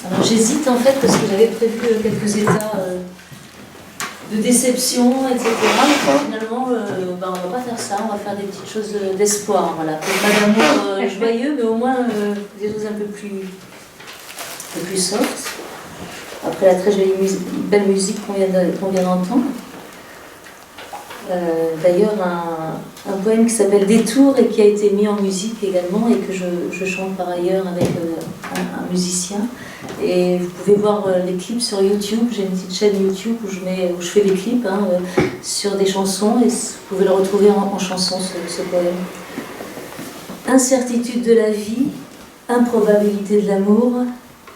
Alors j'hésite en fait parce que j'avais prévu quelques états de déception, etc. Et finalement, on va pas faire ça, on va faire des petites choses d'espoir, voilà. Pas d'amour joyeux, mais au moins des choses un peu plus soft. Après la très jolie belle musique qu'on vient d'entendre. D'ailleurs, un poème qui s'appelle Détour et qui a été mis en musique également et que je chante par ailleurs avec un musicien. Et vous pouvez voir les clips sur YouTube. J'ai une petite chaîne YouTube où je fais des clips sur des chansons et vous pouvez le retrouver en chanson, ce poème. Incertitude de la vie, improbabilité de l'amour,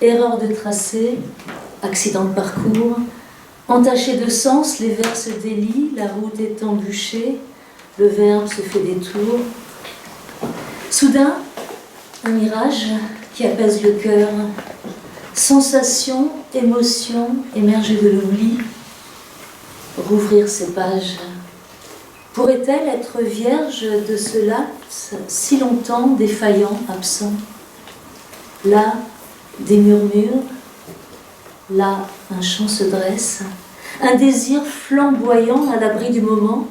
erreur de tracé, accident de parcours, entaché de sens, les vers se délient, la route est embûchée, le verbe se fait détour. Soudain, un mirage qui apaise le cœur, sensation, émotion, émerger de l'oubli, rouvrir ses pages. Pourrait-elle être vierge de ce laps si longtemps défaillant, absent? Là, des murmures, là, un chant se dresse, un désir flamboyant à l'abri du moment.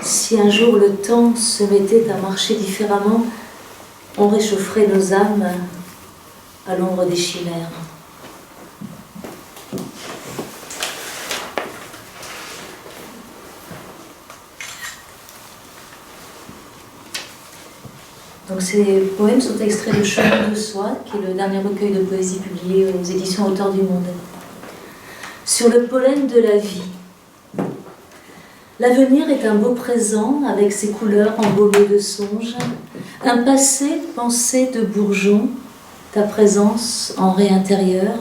Si un jour le temps se mettait à marcher différemment, on réchaufferait nos âmes à l'ombre des chimères. Donc ces poèmes sont extraits de Chemin de Soi, qui est le dernier recueil de poésie publié aux éditions Auteurs du Monde. Sur le pollen de la vie. L'avenir est un beau présent avec ses couleurs embaumées de songes, un passé pensé de bourgeon, ta présence en ré intérieur,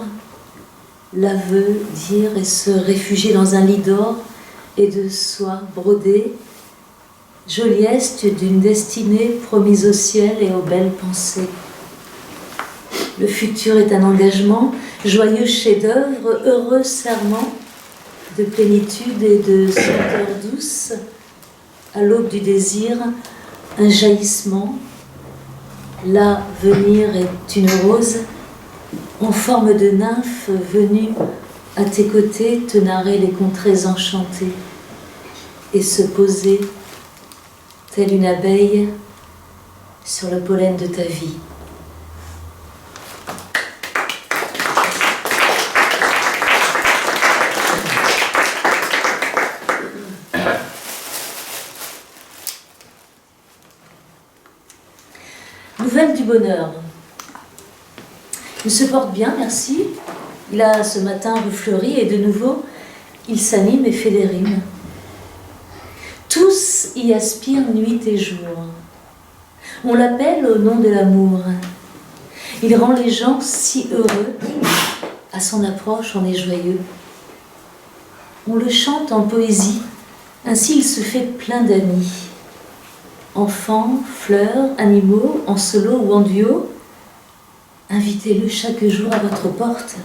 l'aveu, dire et se réfugier dans un lit d'or et de soie brodée, jolieste d'une destinée promise au ciel et aux belles pensées. Le futur est un engagement, joyeux chef-d'œuvre, heureux serment de plénitude et de senteur douce, à l'aube du désir, un jaillissement. L'avenir est une rose, en forme de nymphe venue à tes côtés te narrer les contrées enchantées et se poser telle une abeille sur le pollen de ta vie. Nouvelle du bonheur. Il se porte bien, merci. Il a ce matin refleuri et de nouveau, il s'anime et fait des rimes. Tous y aspirent nuit et jour. On l'appelle au nom de l'amour. Il rend les gens si heureux. À son approche, on est joyeux. On le chante en poésie. Ainsi, il se fait plein d'amis. Enfants, fleurs, animaux, en solo ou en duo, invitez-le chaque jour à votre porte.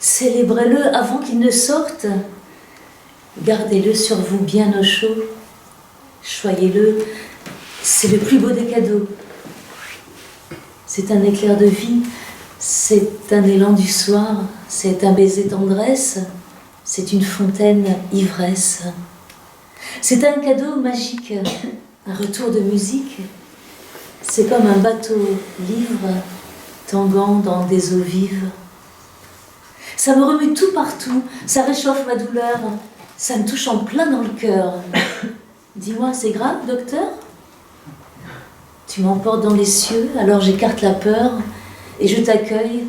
Célébrez-le avant qu'il ne sorte. Gardez-le sur vous bien au chaud. Choyez-le, c'est le plus beau des cadeaux. C'est un éclair de vie, c'est un élan du soir, c'est un baiser tendresse, c'est une fontaine ivresse. C'est un cadeau magique, un retour de musique. C'est comme un bateau livre tanguant dans des eaux vives. Ça me remue tout partout, ça réchauffe ma douleur, ça me touche en plein dans le cœur. Dis-moi, c'est grave, docteur? Tu m'emportes dans les cieux, alors j'écarte la peur et je t'accueille.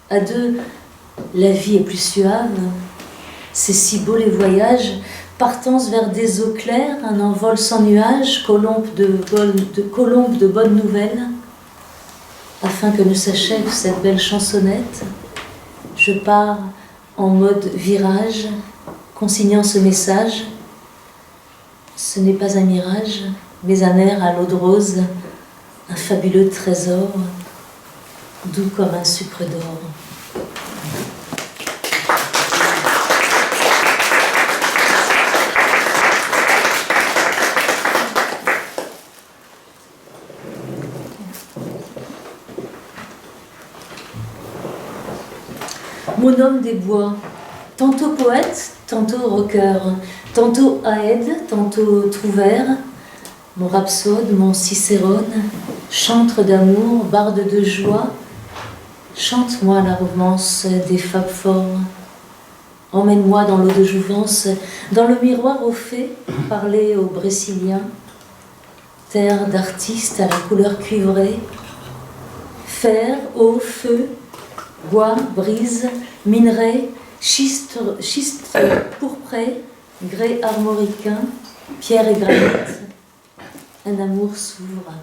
À deux, la vie est plus suave. C'est si beau les voyages, partance vers des eaux claires, un envol sans nuages, colombe de bonnes nouvelles. Afin que ne s'achève cette belle chansonnette, je pars en mode virage, consignant ce message. Ce n'est pas un mirage, mais un air à l'eau de rose, un fabuleux trésor, doux comme un sucre d'or. mon homme des bois, tantôt poète, tantôt rocker, tantôt aède, tantôt trouvère, mon rhapsode, mon cicérone, chantre d'amour, barde de joie, chante-moi la romance des fables forts. Emmène-moi dans l'eau de jouvence, dans le miroir au fait, parler aux Bréciliens, terre d'artistes à la couleur cuivrée, fer, eau, feu, bois, brise, minerai, schiste pourpré, grès armoricain, pierre et granit. Un amour s'ouvre,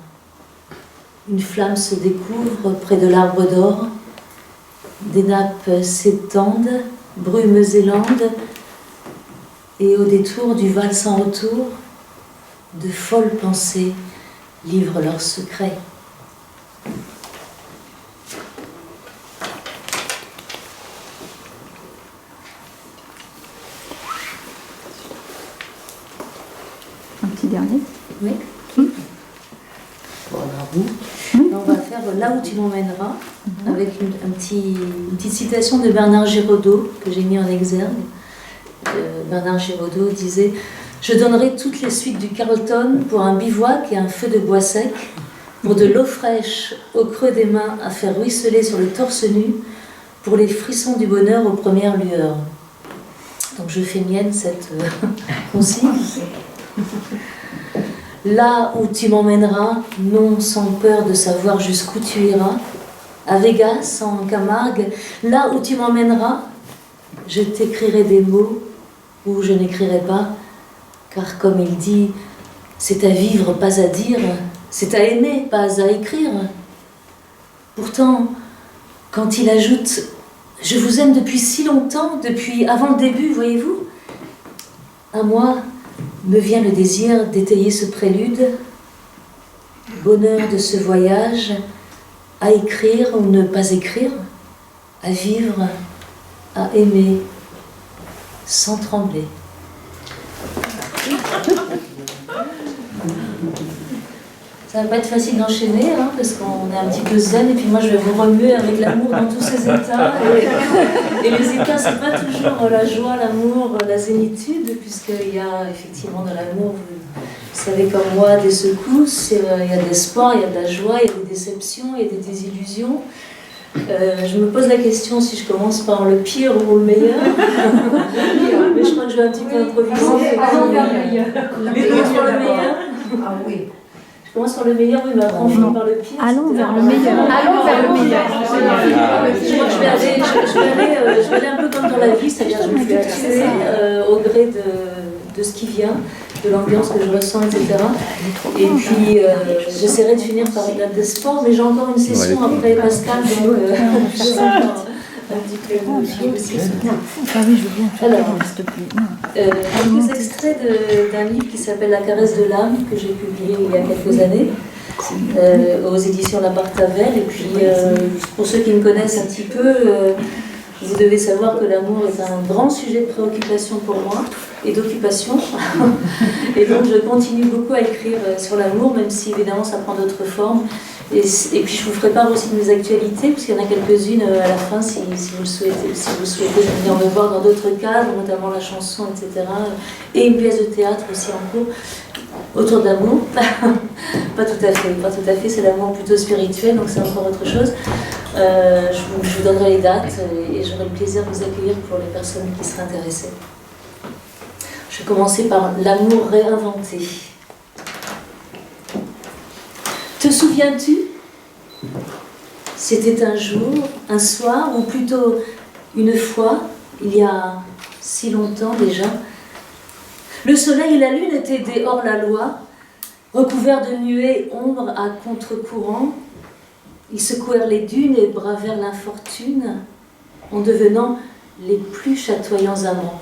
une flamme se découvre près de l'arbre d'or, des nappes s'étendent, brumes élandent, et au détour du val sans retour, de folles pensées livrent leurs secrets. Un petit dernier. Oui. Bon, on va faire Là où tu m'emmèneras, avec une petite citation de Bernard Giraudot que j'ai mis en exergue. Bernard Giraudot disait « Je donnerai toutes les suites du Carlton pour un bivouac et un feu de bois sec, pour de l'eau fraîche au creux des mains à faire ruisseler sur le torse nu, pour les frissons du bonheur aux premières lueurs. » Donc je fais mienne cette consigne. Là où tu m'emmèneras, non sans peur de savoir jusqu'où tu iras, à Vegas, en Camargue, là où tu m'emmèneras, je t'écrirai des mots ou je n'écrirai pas, car comme il dit, c'est à vivre, pas à dire, c'est à aimer, pas à écrire. Pourtant, quand il ajoute « Je vous aime depuis si longtemps, depuis avant le début, voyez-vous » à moi, me vient le désir d'étayer ce prélude, bonheur de ce voyage, à écrire ou ne pas écrire, à vivre, à aimer, sans trembler. Ça va pas être facile d'enchaîner, hein, parce qu'on est un petit peu zen, et puis moi je vais vous remuer avec l'amour dans tous ses états. Et les états, c'est pas toujours la joie, l'amour, la zénitude, puisqu'il y a effectivement dans l'amour, vous savez comme moi, des secousses, il y a de l'espoir, il y a de la joie, il y a des déceptions, il y a des désillusions. Je me pose la question si je commence par le pire ou le meilleur. Mais je crois que je vais un petit peu improviser. Allons vers le meilleur. Mais commence par le meilleur. Ah oui. Je commence par le meilleur, oui, mais après on finit par le pire. Allons vers le meilleur. Allons vers le meilleur. Je crois que je vais aller un peu comme dans la vie, c'est-à-dire je me fais fluctuer au gré de ce qui vient, de l'ambiance que je ressens, etc. Et puis j'essaierai de finir par une date d'espoir, mais j'ai encore une session après Pascal, donc un petit peu aussi. Ah oui, je veux bien. Alors, s'il te plaît. quelques extraits d'un livre qui s'appelle La caresse de l'âme, que j'ai publié il y a quelques années, aux éditions Labarthe-Tavel. Et puis, pour ceux qui me connaissent un petit peu, vous devez savoir que l'amour est un grand sujet de préoccupation pour moi et d'occupation. Et donc, je continue beaucoup à écrire sur l'amour, même si évidemment ça prend d'autres formes. Et puis je vous ferai part aussi de mes actualités, puisqu'il y en a quelques-unes à la fin, si vous le souhaitez, venir me voir dans d'autres cadres, notamment la chanson, etc. Et une pièce de théâtre aussi en cours, autour d'amour. Pas tout à fait, c'est l'amour plutôt spirituel, donc c'est encore autre chose. Je vous donnerai les dates et j'aurai le plaisir de vous accueillir pour les personnes qui seraient intéressées. Je vais commencer par l'amour réinventé. Te souviens-tu? C'était un jour, un soir, ou plutôt une fois, il y a si longtemps déjà. Le soleil et la lune étaient des hors-la-loi, recouverts de nuées, ombres à contre-courant. Ils secouèrent les dunes et bravèrent l'infortune en devenant les plus chatoyants amants.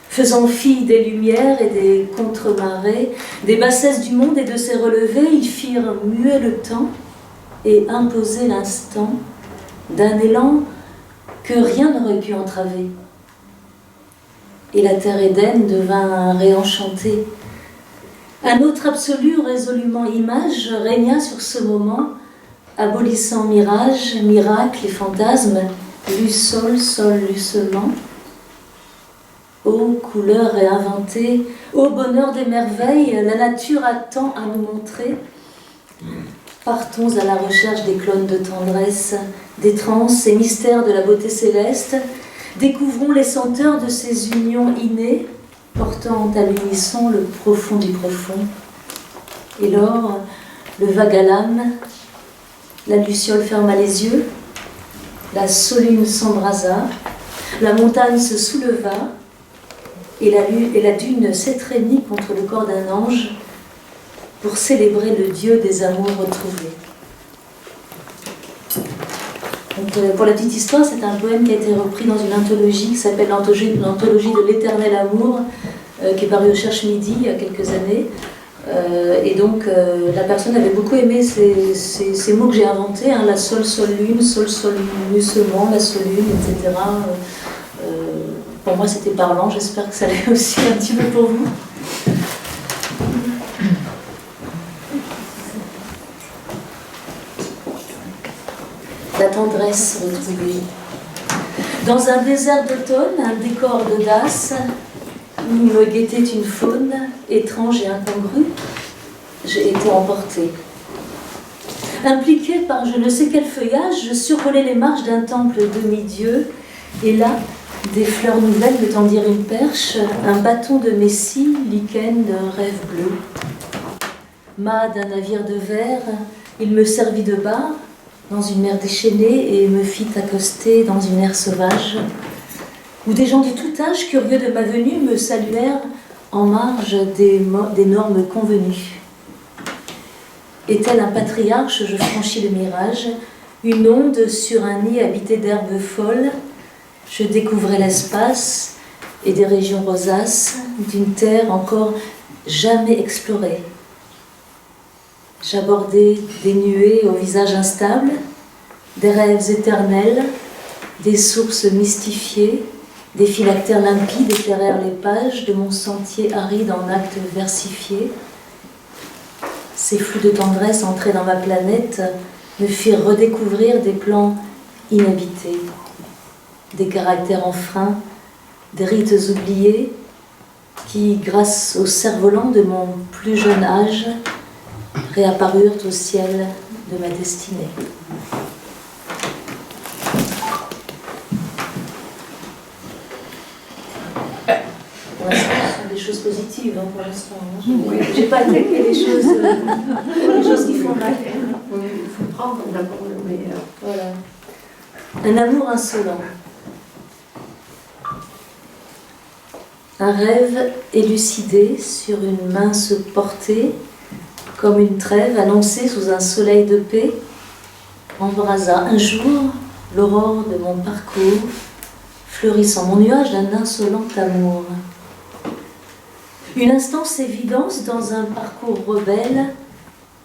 Faisant fi des lumières et des contre-marées, des bassesses du monde et de ses relevés, ils firent muer le temps et imposer l'instant d'un élan que rien n'aurait pu entraver. Et la terre Éden devint réenchantée. Un autre absolu, résolument image, régna sur ce moment, abolissant mirage, miracle et fantasmes, Lu-sol, sol, lussement. Ô couleur réinventée, ô bonheur des merveilles, la nature a tant à nous montrer. Partons à la recherche des clones de tendresse, des transes et mystères de la beauté céleste. Découvrons les senteurs de ces unions innées, portant à l'unisson le profond du profond. Et lors, le vague à l'âme, la luciole ferma les yeux, la solune s'embrasa, la montagne se souleva, et la dune s'étreignit contre le corps d'un ange pour célébrer le Dieu des amours retrouvés. Donc, pour la petite histoire, c'est un poème qui a été repris dans une anthologie qui s'appelle l'anthologie de l'éternel amour, qui est parue au Cherche Midi il y a quelques années. Et donc, la personne avait beaucoup aimé ces mots que j'ai inventés, hein, la sol, sol, lune, lussement, la solune, etc. Pour moi, c'était parlant. J'espère que ça l'est aussi un petit peu pour vous. La tendresse retrouvée. Dans un désert d'automne, un décor d'audace, où me guettait une faune étrange et incongrue, j'ai été emportée. Impliquée par je ne sais quel feuillage, je survolais les marches d'un temple demi-dieu, et là, des fleurs nouvelles me tendirent une perche, un bâton de messie, lichen d'un rêve bleu. Mât d'un navire de verre, il me servit de bar dans une mer déchaînée et me fit accoster dans une aire sauvage, où des gens du tout âge, curieux de ma venue, me saluèrent en marge des normes convenues. Et tel un patriarche, je franchis le mirage, une onde sur un nid habité d'herbes folles, je découvrais l'espace et des régions rosaces d'une terre encore jamais explorée. J'abordais des nuées au visage instable, des rêves éternels, des sources mystifiées, des phylactères limpides éclairèrent les pages de mon sentier aride en actes versifiés. Ces flux de tendresse entrés dans ma planète me firent redécouvrir des plans inhabités, des caractères enfreints, des rites oubliés qui, grâce au cerf-volant de mon plus jeune âge, réapparurent au ciel de ma destinée. Pour l'instant, ce sont des choses positives, hein, pour l'instant. Oui. J'ai pas attaqué les choses qui font mal. Il faut prendre d'abord le meilleur. Voilà. Un amour insolent. Un rêve élucidé sur une mince portée, comme une trêve annoncée sous un soleil de paix, embrasa un jour l'aurore de mon parcours, fleurissant mon nuage d'un insolent amour. Une instance évidence dans un parcours rebelle,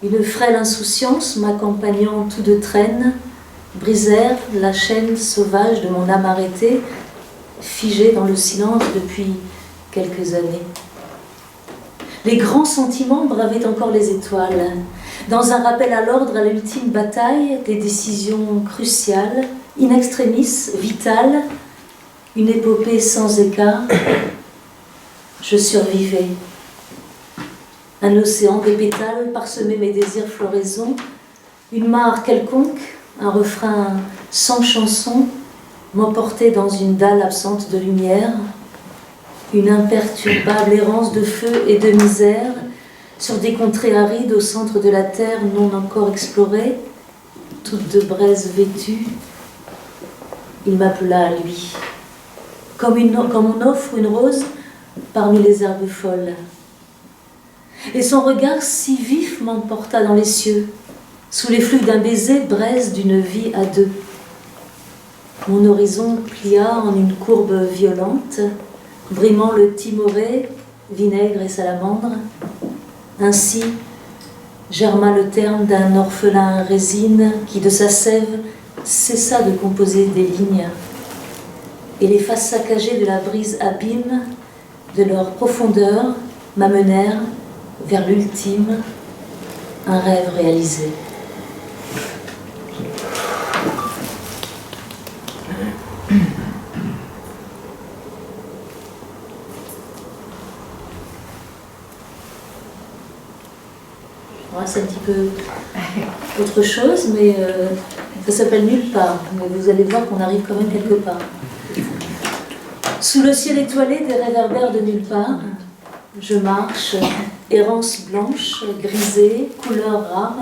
une frêle insouciance m'accompagnant tout de traîne, brisèrent la chaîne sauvage de mon âme arrêtée, figée dans le silence depuis quelques années. Les grands sentiments bravaient encore les étoiles, dans un rappel à l'ordre à l'ultime bataille des décisions cruciales, in extremis, vitales, une épopée sans écart. Je survivais. Un océan de pétales parsemait mes désirs floraisons, une mare quelconque, un refrain sans chanson, m'emportait dans une dalle absente de lumière, une imperturbable errance de feu et de misère, sur des contrées arides au centre de la terre non encore explorée, toutes de braises vêtues. Il m'appela à lui, comme on offre une rose parmi les herbes folles. Et son regard si vif m'emporta dans les cieux, sous les flux d'un baiser, braise d'une vie à deux. Mon horizon plia en une courbe violente, brimant le timoré, vinaigre et salamandre. Ainsi germa le terme d'un orphelin résine qui de sa sève cessa de composer des lignes. Et les faces saccagées de la brise abîme, de leur profondeur, m'amenèrent vers l'ultime, un rêve réalisé. Ouais, c'est un petit peu autre chose, mais ça s'appelle Nulle part. Mais vous allez voir qu'on arrive quand même quelque part. Sous le ciel étoilé des réverbères de nulle part, je marche, errance blanche, grisée, couleur rare.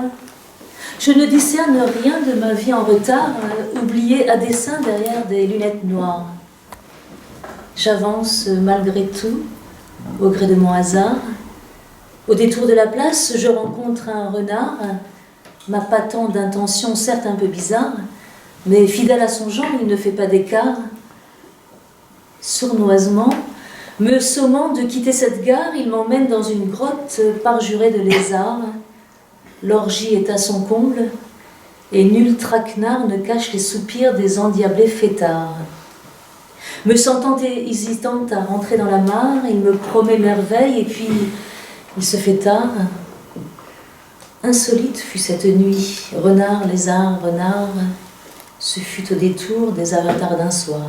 Je ne discerne rien de ma vie en retard, oubliée à dessein derrière des lunettes noires. J'avance malgré tout, au gré de mon hasard. Au détour de la place, je rencontre un renard, m'appâtant d'intentions certes un peu bizarres, mais fidèle à son genre, il ne fait pas d'écart. Sournoisement, me sommant de quitter cette gare, il m'emmène dans une grotte parjurée de lézards. L'orgie est à son comble, et nul traquenard ne cache les soupirs des endiablés fêtards. Me sentant hésitante à rentrer dans la mare, il me promet merveille, et puis il se fait tard. Insolite fut cette nuit, renard, lézard, renard, ce fut au détour des avatars d'un soir.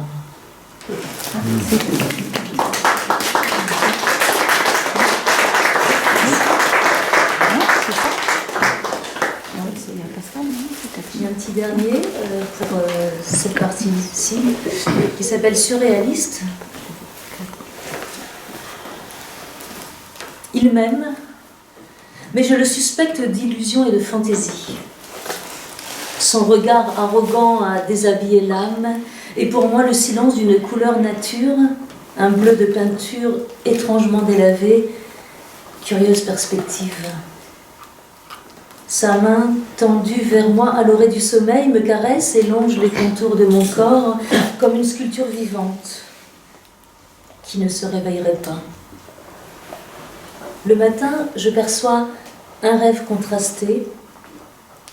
Il y a un petit dernier pour cette partie-ci qui s'appelle Surréaliste. Il m'aime, mais je le suspecte d'illusion et de fantaisie. Son regard arrogant a déshabillé l'âme, et pour moi le silence d'une couleur nature, un bleu de peinture étrangement délavé, curieuse perspective. Sa main tendue vers moi à l'orée du sommeil me caresse et longe les contours de mon corps comme une sculpture vivante qui ne se réveillerait pas. Le matin, je perçois un rêve contrasté,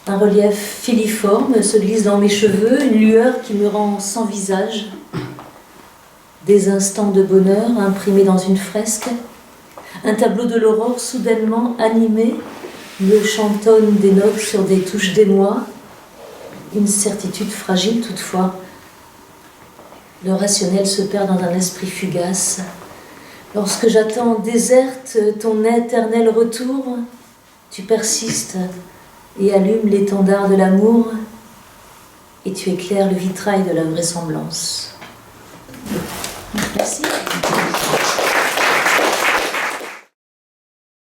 un relief filiforme se glisse dans mes cheveux, une lueur qui me rend sans visage, des instants de bonheur imprimés dans une fresque, un tableau de l'aurore soudainement animé me chantonne des notes sur des touches d'émoi, une certitude fragile toutefois. Le rationnel se perd dans un esprit fugace. Lorsque j'attends déserte ton éternel retour, tu persistes et allumes l'étendard de l'amour, et tu éclaires le vitrail de la vraisemblance. Merci.